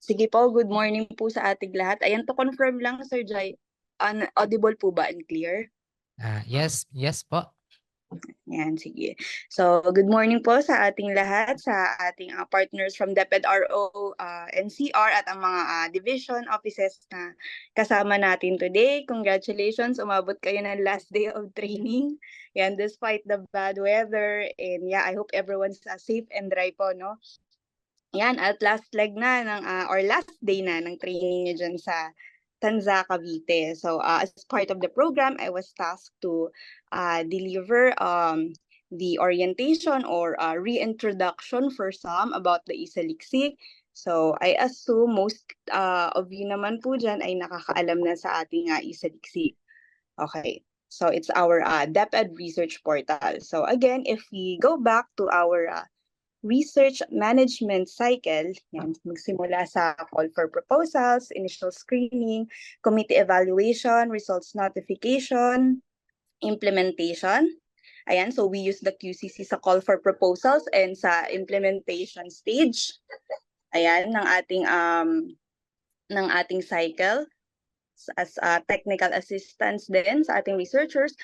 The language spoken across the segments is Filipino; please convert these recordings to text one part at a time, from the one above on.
Sige po, good morning po sa ating lahat. Ayan, to confirm lang, Sir Jai, audible po ba and clear? Yes po. Yan, sige. So, good morning po sa ating lahat, sa ating partners from DepEd RO, NCR at ang mga division offices na kasama natin today. Congratulations, umabot kayo ng last day of training. Yan, despite the bad weather. And yeah, I hope everyone's safe and dry po, no? Yan, at last leg na ng or last day na ng training niyo dyan sa Tanza, Cavite. So, as part of the program, I was tasked to deliver the orientation or reintroduction for some about the Isaliksik. So, I assume most of you naman po dyan ay nakakaalam na sa ating Isaliksik. Okay. So, it's our DepEd research portal. So, again, if we go back to our research management cycle, yan, magsimula sa call for proposals, initial screening, committee evaluation, results notification, implementation. Ayan, so we use the QCC sa call for proposals and sa implementation stage. Ayan, ng ating cycle as technical assistance din sa ating researchers.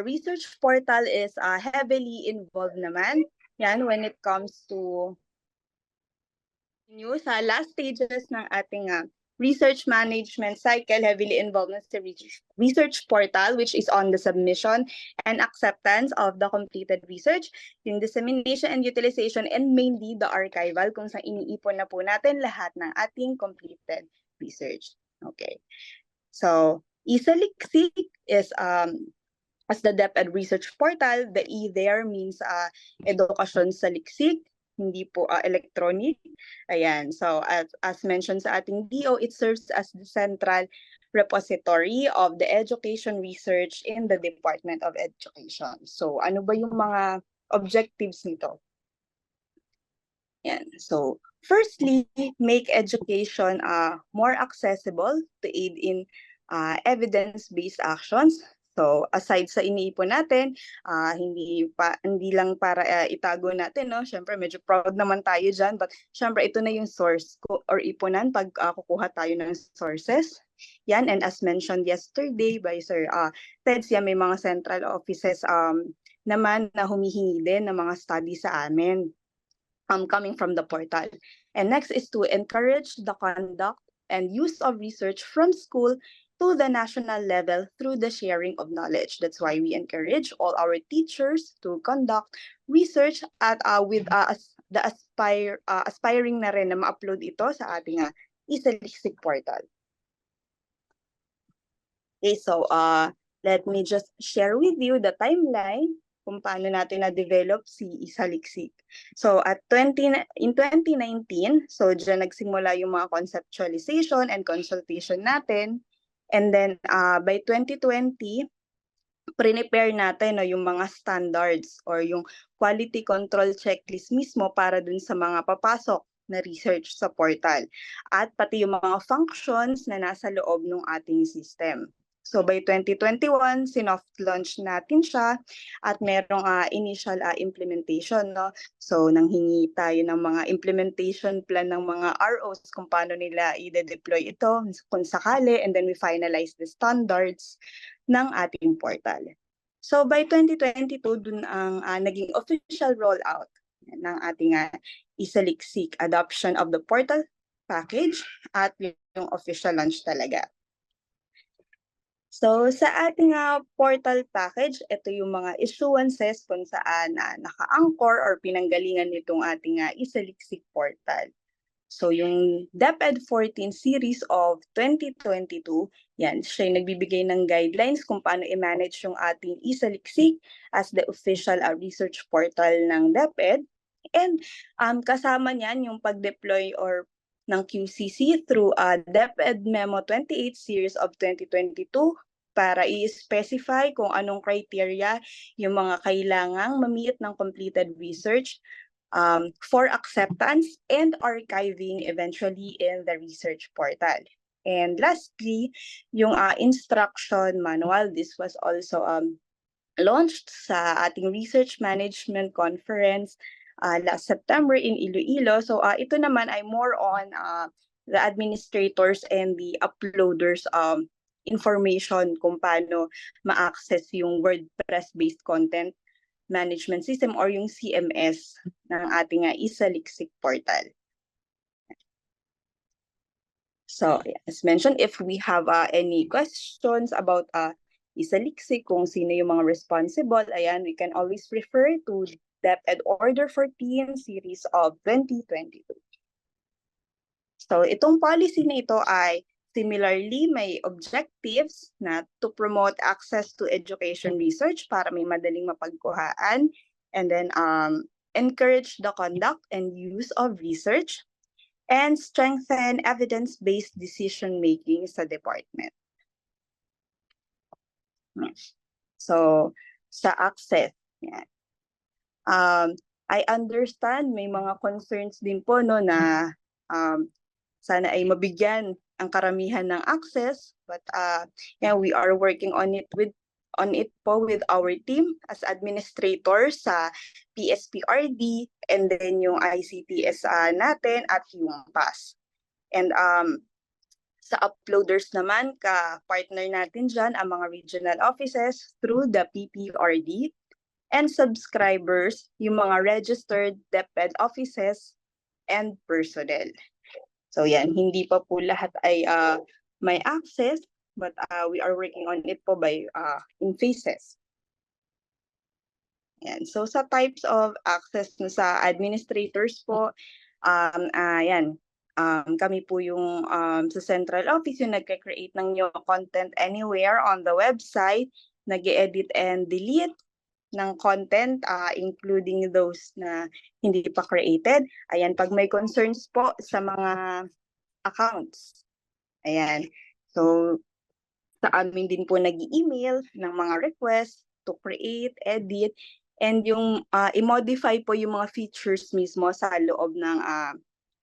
Research portal is heavily involved naman yan when it comes to sa last stages ng ating research management cycle. Heavily involved na sa research portal, which is on the submission and acceptance of the completed research, yung dissemination and utilization, and mainly the archival, kung saan iniipon na po natin lahat ng ating completed research. Okay. So, Isaliksik is as the DepEd research portal. The E there means edukasyon sa liksik, hindi po electronic. Ayan, so as mentioned sa ating DO, it serves as the central repository of the education research in the Department of Education. So, ano ba yung mga objectives nito? Yan. So, firstly, make education more accessible to aid in evidence-based actions. So, aside sa iniipon natin, hindi lang para itago natin, no? Syempre, medyo proud naman tayo dyan, but syempre, ito na yung source ko or ipunan pag kukuha tayo ng sources. Yan, and as mentioned yesterday by Sir Teds, may mga central offices naman na humihingi din ng mga study sa amin coming from the portal. And next is to encourage the conduct and use of research from school to the national level through the sharing of knowledge. That's why we encourage all our teachers to conduct research at with the aspiring na rin na ma-upload ito sa ating Isaliksik portal. Okay, so let me just share with you the timeline kung paano natin na-develop si Isaliksik. So in 2019, so dyan nagsimula yung mga conceptualization and consultation natin. And then by 2020, prepare natin yung mga standards or yung quality control checklist mismo para dun sa mga papasok na research sa portal. At pati yung mga functions na nasa loob ng ating system. So by 2021, sinoft launch natin siya at merong initial implementation, no? So nanghingi tayo ng mga implementation plan ng mga ROs kung paano nila i-deploy ito kung sakali, and then we finalize the standards ng ating portal. So by 2022, dun ang naging official rollout ng ating Isaliksik adoption of the portal package at yung official launch talaga. So sa ating portal package, ito yung mga issuances kung saan naka-anchor or pinanggalingan nitong ating Isaliksik portal. So yung DepEd 14 series of 2022, yan, siya yung nagbibigay ng guidelines kung paano i-manage yung ating Isaliksik as the official research portal ng DepEd. And kasama niyan yung pag-deploy or ng QCC through DepEd Memo 28 series of 2022 para i-specify kung anong criteria yung mga kailangang ma-meet ng completed research for acceptance and archiving eventually in the research portal. And lastly, yung instruction manual, this was also launched sa ating research management conference last September in Iloilo. So ito naman ay more on the administrators and the uploaders information kung paano ma-access yung WordPress-based content management system or yung CMS ng ating Isaliksik portal. So, as mentioned, if we have any questions about Isaliksik, kung sino yung mga responsible, ayan, we can always refer to DepEd Order 14 Series of 2022. So, itong policy na ito ay similarly may objectives na to promote access to education research para may madaling mapagkuhaan, and then encourage the conduct and use of research, and strengthen evidence-based decision-making sa department. So, sa access, yan. I understand may mga concerns din po no na sana ay mabigyan ang karamihan ng access, but yeah, we are working on it with our team as administrators sa PSPRD and then yung ICTS natin at yung PAS. And sa uploaders naman, ka-partner natin dyan ang mga regional offices through the PPRD, and subscribers, yung mga registered DepEd offices and personnel. So yan, hindi pa po lahat ay may access, but we are working on it po by in phases. Yan. So sa types of access sa administrators po, yan, kami po yung sa central office yung nagka-create ng new content anywhere on the website, nag-edit and delete ng content, including those na hindi pa created. Ayan, pag may concerns po sa mga accounts, ayan, so sa amin din po nag-email ng mga requests to create, edit, and yung i-modify po yung mga features mismo sa loob ng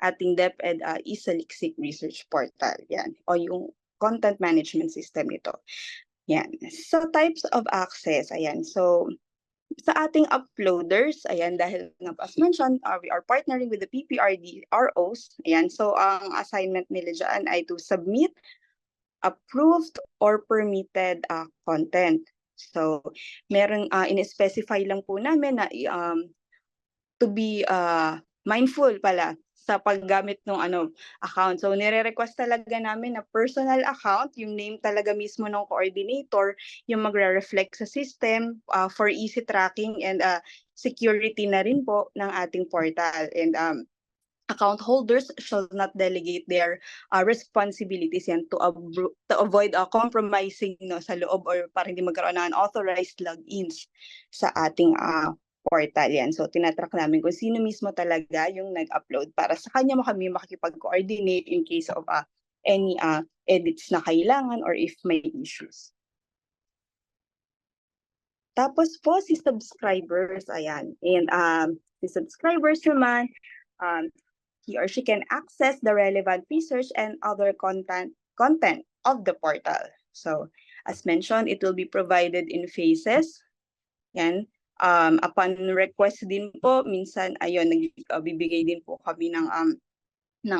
ating DepEd Isaliksik Research Portal. Yan, o yung content management system nito. Yan. So types of access, ayan. So sa ating uploaders, ayan, dahil as mentioned, we are partnering with the PPRD ROs. Ayan, so ang assignment nila dyan ay to submit approved or permitted content. So meron in-specify lang po namin na to be mindful pala sa paggamit ng account. So nire-request talaga namin na personal account, yung name talaga mismo ng coordinator, yung magre-reflect sa system for easy tracking and security na rin po ng ating portal. And account holders shall not delegate their responsibilities yan to avoid compromising sa loob or para hindi magkaroon ng unauthorized logins sa ating portal yan. So tinatrack namin kung sino mismo talaga yung nag-upload para sa kanya kami makikipag-coordinate in case of any edits na kailangan or if may issues. Tapos po si subscribers, ayan. And si subscribers naman, he or she can access the relevant research and other content of the portal. So as mentioned, it will be provided in phases. Yan. Upon request din po, minsan ayun nagbibigay din po kami ng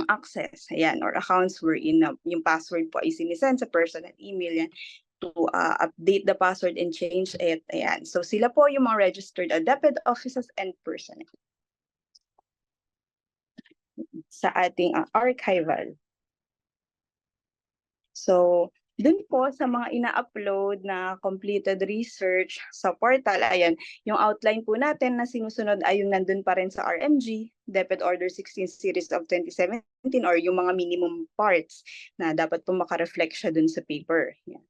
access, ayan, or accounts wherein yung password po ay sinisend sa personal email yan to update the password and change it. Ayan. So sila po yung mga registered DepEd offices and personnel sa ating archival. So dun po sa mga ina-upload na completed research sa portal, ayan, yung outline po natin na sinusunod ay yung nandun pa rin sa RMG, DepEd Order 16 Series of 2017, or yung mga minimum parts na dapat po makareflect siya dun sa paper. Yan.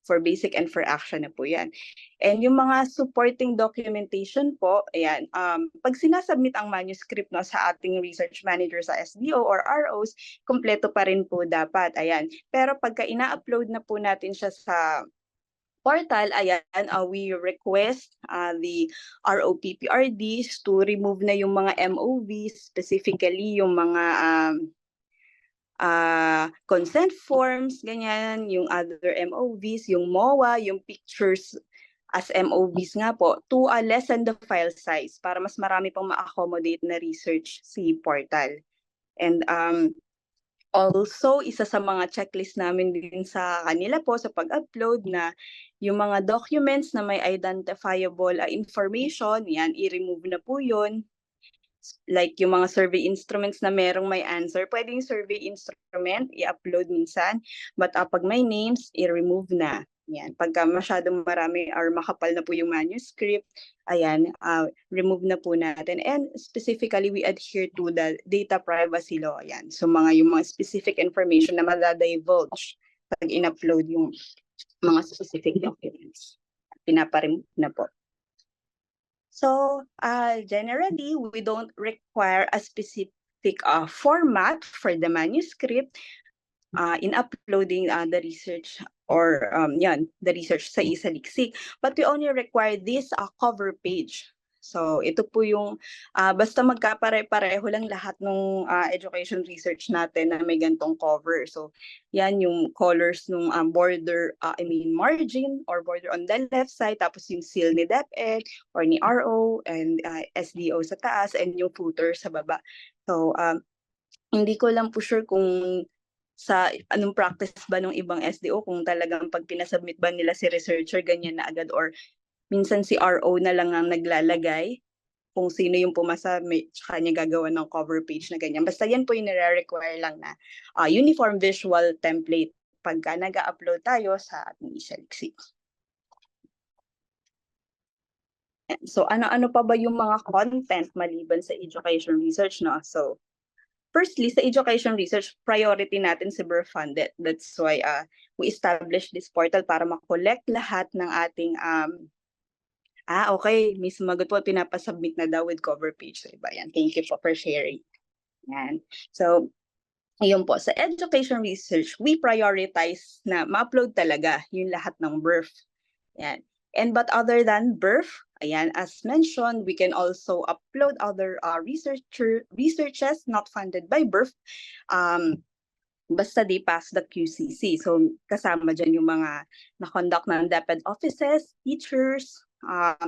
For basic and for action na po yan. And yung mga supporting documentation po, ayan, pag sinasubmit ang manuscript sa ating research manager sa SDO or ROs, kompleto pa rin po dapat, ayan. Pero pagka ina-upload na po natin siya sa portal, ayan, we request the ROPPRDs to remove na yung mga MOVs, specifically yung mga consent forms, ganyan, yung other MOVs, yung MOA, yung pictures as MOVs nga po to lessen the file size para mas marami pang ma-accommodate na research si portal. And also, isa sa mga checklist namin din sa kanila po sa pag-upload na yung mga documents na may identifiable information, yan, i-remove na po yun. Like yung mga survey instruments na merong may answer, pwedeng survey instrument, i-upload minsan. But pag may names, i-remove na. Yan. Pagka masyadong marami or makapal na po yung manuscript, ayan, remove na po natin. And specifically, we adhere to the data privacy law. Yan. So yung mga specific information na madadivulge pag in-upload yung mga specific documents. Pinaparemove na po. So generally, we don't require a specific format for the manuscript in uploading the research or the research sa Isaliksik. But we only require this cover page. So ito po yung basta magkapare-pareho lang lahat ng education research natin na may gantong cover. So yan yung colors ng border, margin or border on the left side, tapos yung seal ni DepEd or ni RO and SDO sa taas and yung footer sa baba. So hindi ko lang po sure kung sa anong practice ba ng ibang SDO, kung talagang pag pinasubmit ba nila si researcher ganyan na agad or minsan si RO na lang ang naglalagay kung sino yung pumasa, tsaka niya gagawa ng cover page na ganyan. Basta yan po yung nire-require lang na uniform visual template pagka nag-upload tayo sa ating Isaliksik. So ano-ano pa ba yung mga content maliban sa education research, no? So firstly, sa education research, priority natin si BERF-funded. That's why we established this portal para makollect lahat ng ating okay. Miss Magot po, pinapasubmit na daw with cover page. So, iba yan. Thank you po for sharing. Yan. So, ayun po. Sa education research, we prioritize na ma-upload talaga yung lahat ng BERF. Yan. But other than BERF, ayan, as mentioned, we can also upload other researches not funded by BERF. Basta they pass the QCC. So, kasama dyan yung mga na-conduct ng DepEd offices, teachers,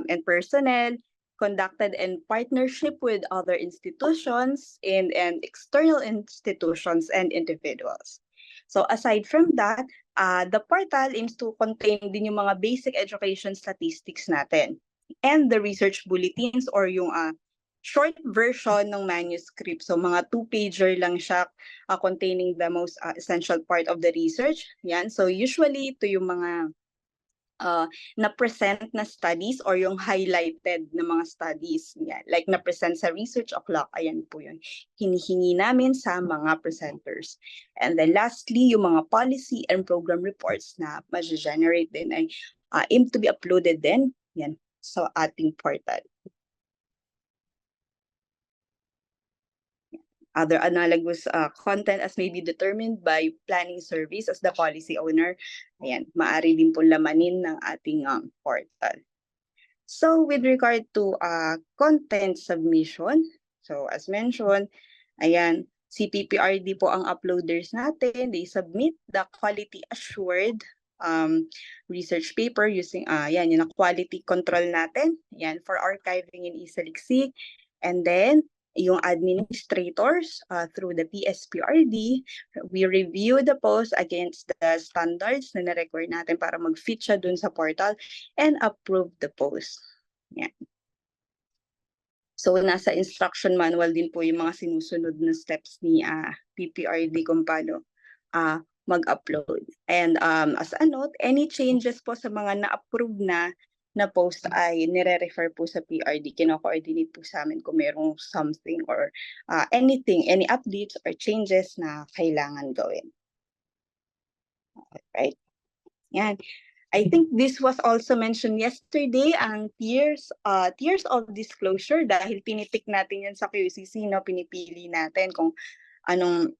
and personnel, conducted in partnership with other institutions and external institutions and individuals. So aside from that, the portal aims to contain din yung mga basic education statistics natin and the research bulletins or yung short version ng manuscript. So mga 2-pager lang siya containing the most essential part of the research. Yan. So usually ito yung mga na-present na studies or yung highlighted na mga studies. Yan. Like na-present sa research o'clock, ayan po yun. Hinihingi namin sa mga presenters. And then lastly, yung mga policy and program reports na ma-generate din ay aim to be uploaded din yan sa ating portal. Other analogous content as may be determined by planning service as the policy owner. Ayan, maaari din po lamanin ng ating portal. So with regard to content submission, so as mentioned, ayan, CPPRD po ang uploaders natin. They submit the quality assured research paper using yan, yung quality control natin. Yan, for archiving in Isaliksik. And then, yung administrators through the PSPRD, we review the post against the standards na na-require natin para mag-fit siya dun sa portal and approve the post. Yan. So nasa instruction manual din po yung mga sinusunod na steps ni PPRD kung paano mag-upload. And as a note, any changes po sa mga na-approve na post ay nire-refer po sa PRD. Kino-coordinate po sa amin kung merong something or anything, any updates or changes na kailangan gawin. Right? Yan. I think this was also mentioned yesterday, ang tiers of disclosure, dahil pinipick natin yan sa QCC, no? Pinipili natin kung anong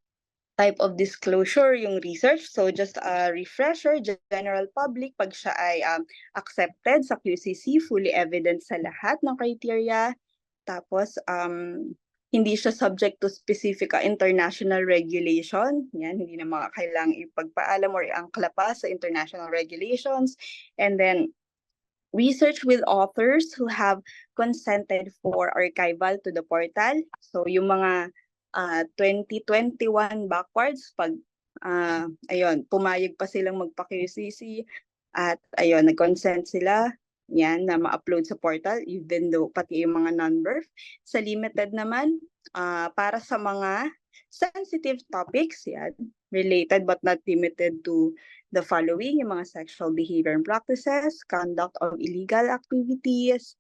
type of disclosure yung research. So just a refresher, general public, pag siya ay accepted sa QCC, fully evident sa lahat ng criteria. Tapos hindi siya subject to specific international regulation. Yan, hindi na mga kailangang ipagpaalam or iangkla pa sa international regulations. And then research with authors who have consented for archival to the portal. So yung mga 2021 backwards, pag ayun, pumayag pa silang magpa-QCC at ayun, nag-consent sila yan na ma-upload sa portal, even though pati yung mga non-birth. Sa limited naman, para sa mga sensitive topics, yan, related but not limited to the following, yung mga sexual behavior and practices, conduct of illegal activities,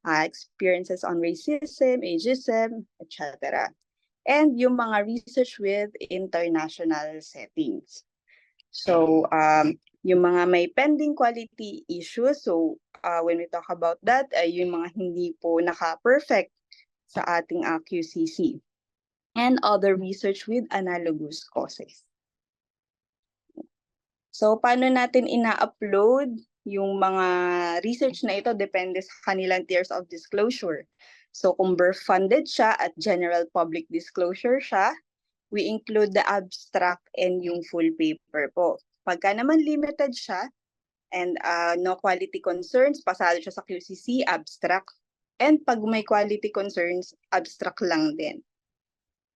experiences on racism, ageism, etc. And yung mga research with international settings. So, yung mga may pending quality issues, so when we talk about that, yung mga hindi po naka-perfect sa ating QCC. And other research with analogous causes. So, paano natin ina-upload yung mga research na ito depende sa kanilang tiers of disclosure. So, kung birth-funded siya at general public disclosure siya, we include the abstract and yung full paper po. Pagka naman limited siya and no quality concerns, pasado siya sa QCC, abstract. And pag may quality concerns, abstract lang din.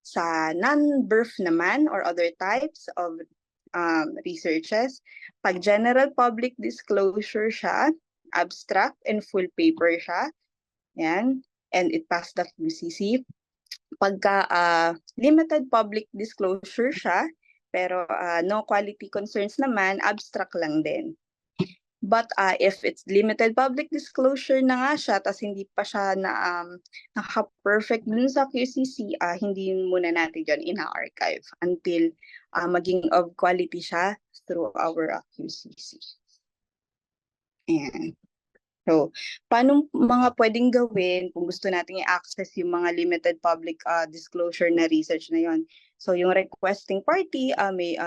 Sa non-birth naman or other types of researches, pag general public disclosure siya, abstract and full paper siya, yan, and it passed the QCC. Pagka limited public disclosure siya, pero no quality concerns naman, abstract lang din. But if it's limited public disclosure na nga siya, tas hindi pa siya na naka-perfect dun sa QCC, hindi muna natin dyan ina-archive until maging of quality siya through our QCC. Ayan. So, paano mga pwedeng gawin kung gusto nating i-access yung mga limited public disclosure na research na yon? So, yung requesting party may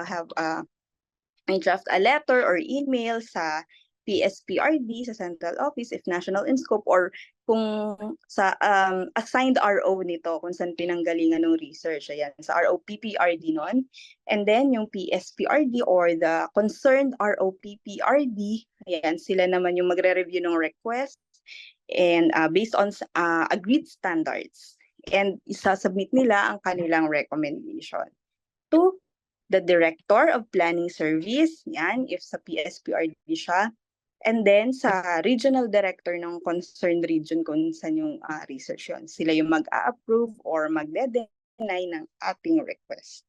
draft a letter or email sa PSPRD sa central office if national in scope, or kung sa assigned RO nito kung saan pinanggalingan ng research, ayan, sa ROPPRD nun. And then yung PSPRD or the concerned ROPPRD, ayan, sila naman yung magre-review ng request and based on agreed standards, and isasubmit nila ang kanilang recommendation to the Director of Planning Service, yan, if sa PSPRD siya, and then sa Regional Director ng concerned region kung saan yung research yun. Sila yung mag-a-approve or mag-deny ng ating request.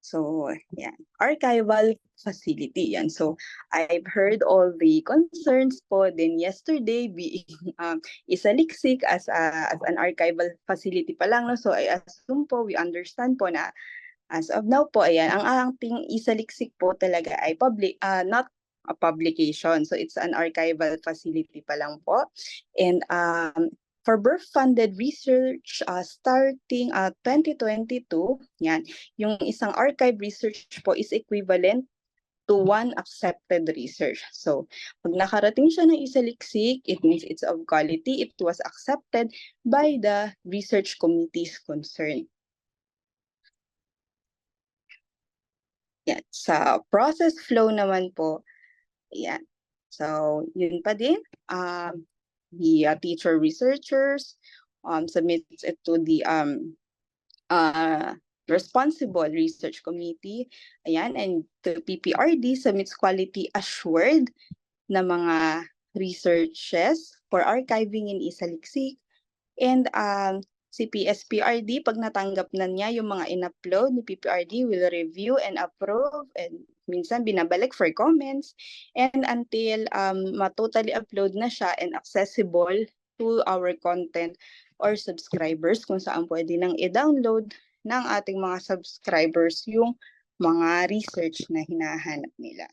So, yan. Archival facility, yan. So, I've heard all the concerns po. Then yesterday, being isaliksik as an archival facility pa lang. No? So, I assume po, we understand po na as of now po, ayan, ang ating isaliksik po talaga ay public, not a publication. So, it's an archival facility pa lang po. And for birth-funded research starting 2022, yan, yung isang archive research po is equivalent to one accepted research. So, pag nakarating siya ng isaliksik, it means it's of quality, it was accepted by the research committees concerned. Yan. Sa process flow naman po, yan. So, yun pa din. The teacher researchers submits it to the responsible research committee. Ayan, and the PPRD submits quality assured na mga researches for archiving in isaliksik. And si PSPRD, pag natanggap na niya yung mga in-upload ni PPRD, will review and approve, and minsan binabalik for comments, and until totally upload na siya and accessible to our content or subscribers, kung saan pwede nang i-download ng ating mga subscribers yung mga research na hinahanap nila.